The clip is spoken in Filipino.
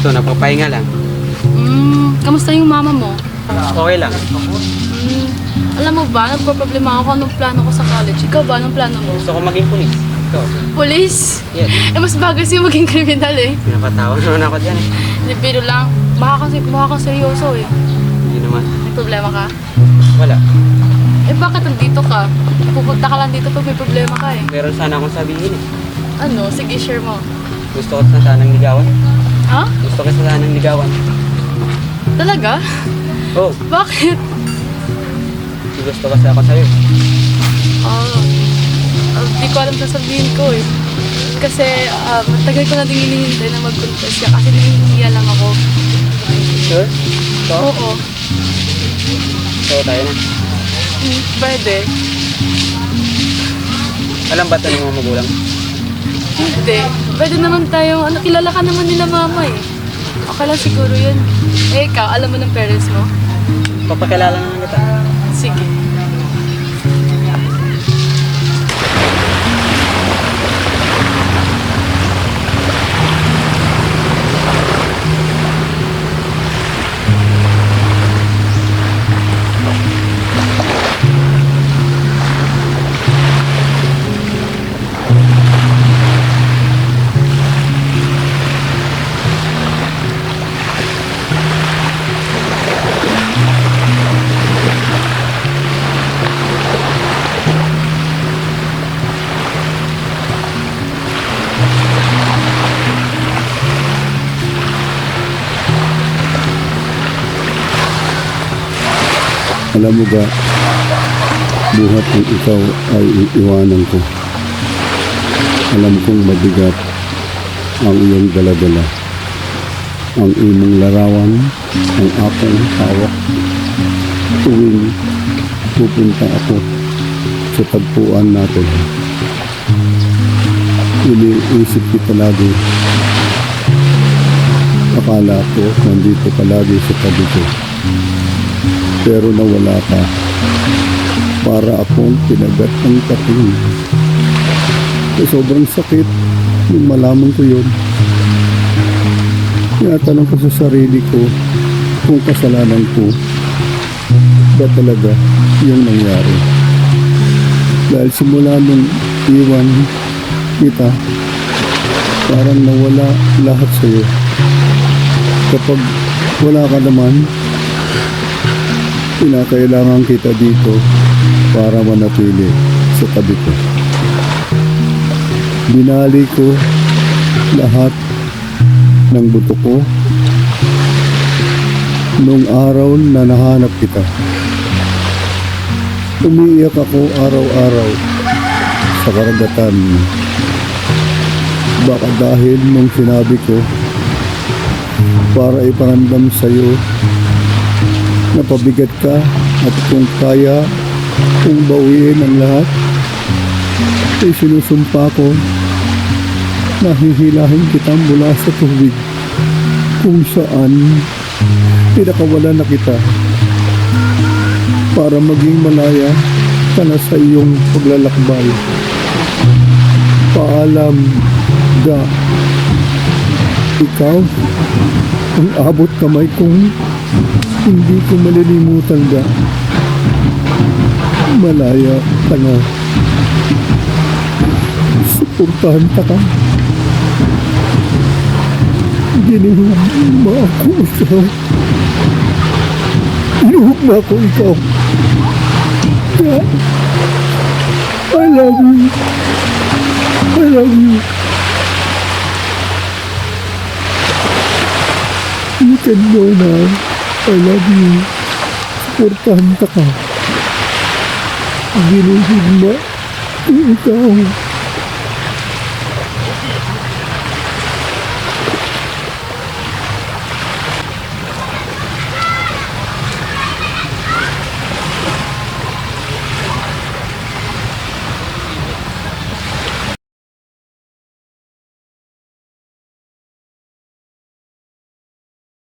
Ito, napapahinga lang. Kamusta yung mama mo? Okay lang. Alam mo ba, nagpaproblema ako anong plano ko sa college. Ikaw ba, anong plano mo? Gusto ko maging pulis. Ito. Police? Yes. Mas bagay sa'yo maging kriminal eh. Pinapatawa naman ako dyan eh. Hindi, biro lang. Baka kang seryoso eh. Hindi naman. May problema ka? Wala. Eh bakit nandito ka? Pupunta ka lang dito pag may problema ka eh. Meron sana akong sabihin eh. Ano? Sige, share mo. Gusto ko sa sanang ligawan. Ha? Gusto ko sa sanang ligawan. Talaga? Oh, Bakit? gusto kasi ako sa'yo. Di ko alam sasabihin ko eh. Kasi matagal ko na din hinihintay na mag-confess ka kasi nahihiya lang ako. Sure? Ito? Oo. So, tayo na. Pwede. Alam ba ito ng mga magulang? Hindi. Pwede naman tayo, kilala ka naman nila mama eh. Okay lang siguro yun. Eh ikaw, alam mo ng parents mo? Papakilala naman kita. Sige. Alam mo ba, buhat kung ikaw ay iiwanan ko. Alam kong mabigat ang iyong daladala. Ang imong larawan, ang akong hawak. Tuwing pupunta ako sa tagpuan natin. Iniisip kita lagi. Akala ko nandito ka lagi sa tabi ko. Pero nawala ka. Para akong pinagat ng pating. Sobrang sakit nung malaman ko yun. Tinatanong ko sa sarili ko kung kasalanan ko ba talaga yung nangyari. Dahil simula nung iwan kita, parang nawala lahat sa'yo. Kapag wala ka naman, kinakailangan kita dito para manatili sa tabi ko. Binali ko lahat ng buto ko nung araw na nahanap kita. Umiiyak ako araw-araw sa karagatan. Baka dahil nung sinabi ko para iparamdam sa'yo napabigat ka at kung kaya kung bawiin ang lahat ay sinusumpa ko na hihilahin kita mula sa tubig kung saan pinakawalan na kita para maging malaya ka na sa iyong paglalakbay. Paalam, Ga. Ikaw ang abot kamay kong hindi ko malilimutan ka. Malaya ka na. Suportahan ka ka. Ginihugma ako ikaw. Ginihugma ako ikaw. Ka. I love you. I love you. You can go now. I love you. Suportahan ka ka. Ginihigma ikaw.